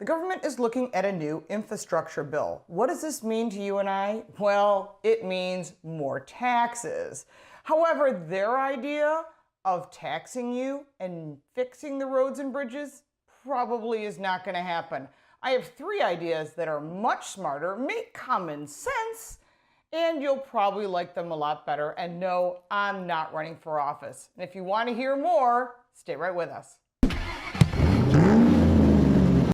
The government is looking at a new infrastructure bill. What does this mean to you and I? Well, it means more taxes. However, their idea of taxing you and fixing the roads and bridges probably is not going to happen. I have 3 ideas that are much smarter, make common sense, and you'll probably like them a lot better. And no, I'm not running for office. And if you want to hear more, stay right with us.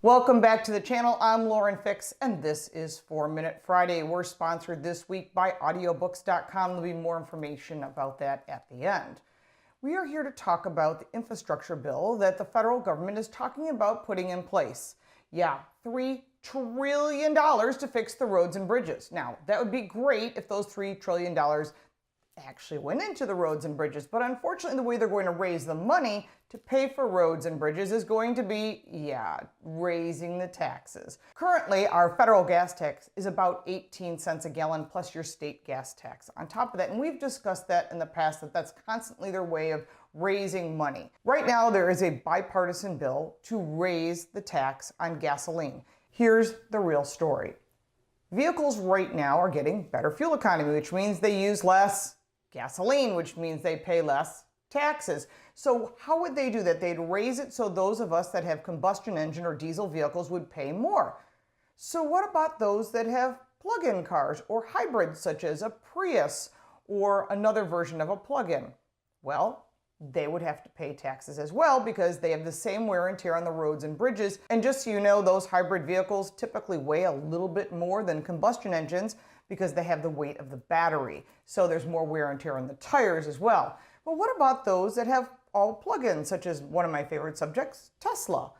Welcome back to the channel. I'm Lauren Fix, and this is 4 Minute Friday. We're sponsored this week by audiobooks.com. There'll be more information about that at the end. We are here to talk about the infrastructure bill that the federal government is talking about putting in place. Yeah, $3 trillion to fix the roads and bridges. Now, that would be great if those $3 trillion actually went into the roads and bridges, but unfortunately the way they're going to raise the money to pay for roads and bridges is going to be, raising the taxes. Currently, our federal gas tax is about 18 cents a gallon plus your state gas tax on top of that, and we've discussed that in the past, that's constantly their way of raising money. Right now, there is a bipartisan bill to raise the tax on gasoline. Here's the real story. Vehicles right now are getting better fuel economy, which means they use less gasoline, which means they pay less taxes. So how would they do that? They'd raise it so those of us that have combustion engine or diesel vehicles would pay more. So what about those that have plug-in cars or hybrids such as a Prius or another version of a plug-in? Well, they would have to pay taxes as well because they have the same wear and tear on the roads and bridges. And just so you know, those hybrid vehicles typically weigh a little bit more than combustion engines because they have the weight of the battery. So there's more wear and tear on the tires as well. But what about those that have all plug-ins, such as one of my favorite subjects, Tesla?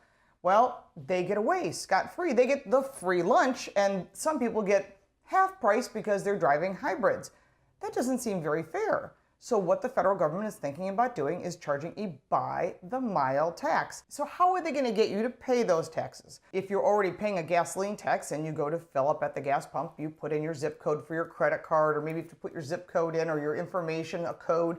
Well, they get away scot-free. They get the free lunch, and some people get half price because they're driving hybrids. That doesn't seem very fair. So what the federal government is thinking about doing is charging a by-the-mile tax. So how are they going to get you to pay those taxes? If you're already paying a gasoline tax and you go to fill up at the gas pump, you put in your zip code for your credit card, or maybe you have to put your zip code in or your information, a code,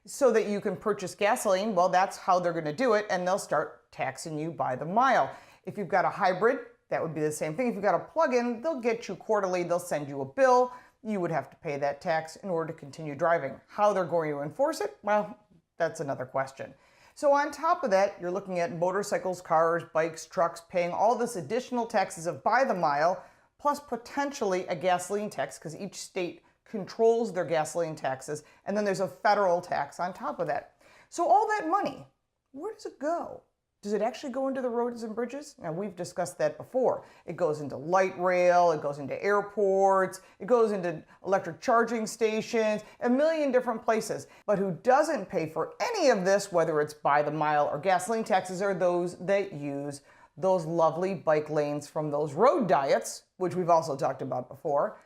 so that you can purchase gasoline. Well, that's how they're going to do it, and they'll start taxing you by the mile. If you've got a hybrid, that would be the same thing. If you've got a plug-in, they'll get you quarterly, they'll send you a bill. You would have to pay that tax in order to continue driving. How they're going to enforce it? Well, that's another question. So on top of that, you're looking at motorcycles, cars, bikes, trucks, paying all this additional taxes of by the mile, plus potentially a gasoline tax, because each state controls their gasoline taxes, and then there's a federal tax on top of that. So all that money, where does it go? Does it actually go into the roads and bridges? Now, we've discussed that before. It goes into light rail, it goes into airports, it goes into electric charging stations, a million different places. But who doesn't pay for any of this, whether it's by the mile or gasoline taxes, are those that use those lovely bike lanes from those road diets, which we've also talked about before.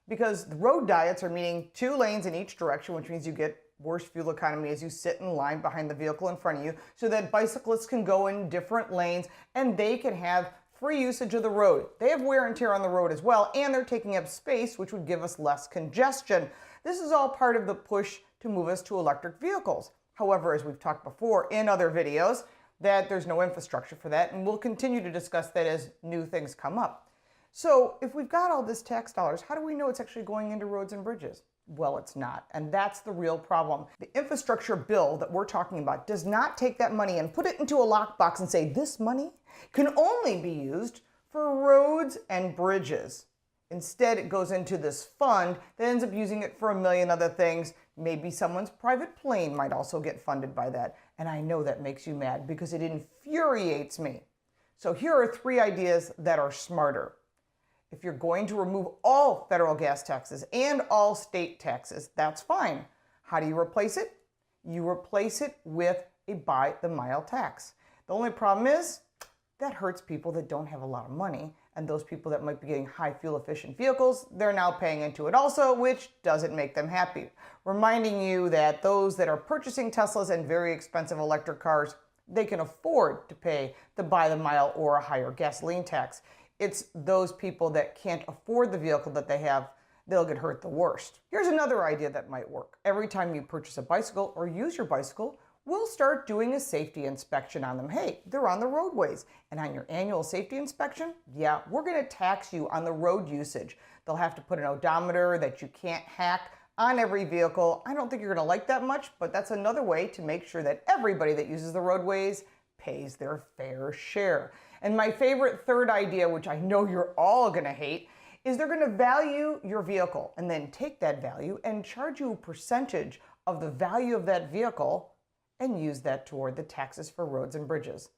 Because the road diets are meaning 2 lanes in each direction, which means you get worse fuel economy as you sit in line behind the vehicle in front of you, so that bicyclists can go in different lanes and they can have free usage of the road. They have wear and tear on the road as well, and they're taking up space, which would give us less congestion. This is all part of the push to move us to electric vehicles. However, as we've talked before in other videos, that there's no infrastructure for that, and we'll continue to discuss that as new things come up. So if we've got all this tax dollars, how do we know it's actually going into roads and bridges? Well, it's not, and that's the real problem. The infrastructure bill that we're talking about does not take that money and put it into a lockbox and say, this money can only be used for roads and bridges. Instead, it goes into this fund that ends up using it for a million other things. Maybe someone's private plane might also get funded by that. And I know that makes you mad because it infuriates me. So here are 3 ideas that are smarter. If you're going to remove all federal gas taxes and all state taxes, that's fine. How do you replace it? You replace it with a by-the-mile tax. The only problem is that hurts people that don't have a lot of money, and those people that might be getting high fuel efficient vehicles, they're now paying into it also, which doesn't make them happy. Reminding you that those that are purchasing Teslas and very expensive electric cars, they can afford to pay the by-the-mile or a higher gasoline tax. It's those people that can't afford the vehicle that they have, they'll get hurt the worst. Here's another idea that might work. Every time you purchase a bicycle or use your bicycle, we'll start doing a safety inspection on them. Hey, they're on the roadways. And on your annual safety inspection, yeah, we're going to tax you on the road usage. They'll have to put an odometer that you can't hack on every vehicle. I don't think you're going to like that much, but that's another way to make sure that everybody that uses the roadways pays their fair share. And my favorite third idea, which I know you're all going to hate, is they're going to value your vehicle and then take that value and charge you a percentage of the value of that vehicle and use that toward the taxes for roads and bridges.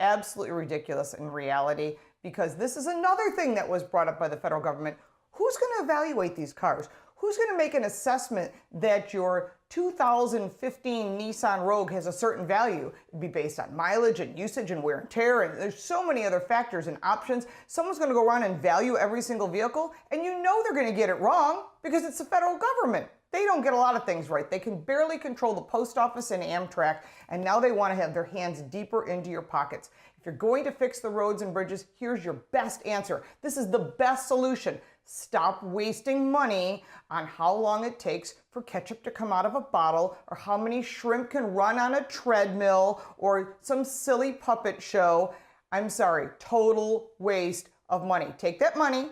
Absolutely ridiculous in reality, because this is another thing that was brought up by the federal government. Who's going to evaluate these cars? Who's going to make an assessment that your 2015 Nissan Rogue has a certain value? It'd be based on mileage and usage and wear and tear, and there's so many other factors and options. Someone's going to go around and value every single vehicle, and you know they're going to get it wrong because it's the federal government. They don't get a lot of things right. They can barely control the post office and Amtrak, and now they want to have their hands deeper into your pockets. If you're going to fix the roads and bridges, here's your best answer. This is the best solution. Stop wasting money on how long it takes for ketchup to come out of a bottle, or how many shrimp can run on a treadmill, or some silly puppet show. I'm sorry, total waste of money. Take that money,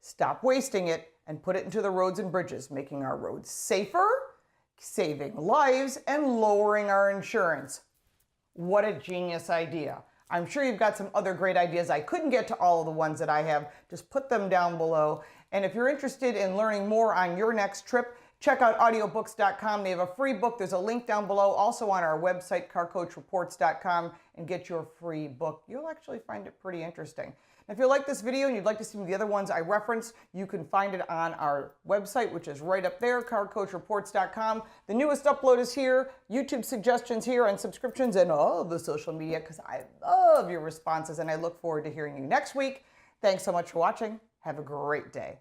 stop wasting it, and put it into the roads and bridges, making our roads safer, saving lives, and lowering our insurance. What a genius idea. I'm sure you've got some other great ideas. I couldn't get to all of the ones that I have. Just put them down below. And if you're interested in learning more on your next trip, check out audiobooks.com. They have a free book. There's a link down below, also on our website, carcoachreports.com, and get your free book. You'll actually find it pretty interesting. If you like this video and you'd like to see the other ones I referenced, you can find it on our website, which is right up there, carcoachreports.com. The newest upload is here, YouTube suggestions here, and subscriptions, and all of the social media, because I love your responses, and I look forward to hearing you next week. Thanks so much for watching. Have a great day.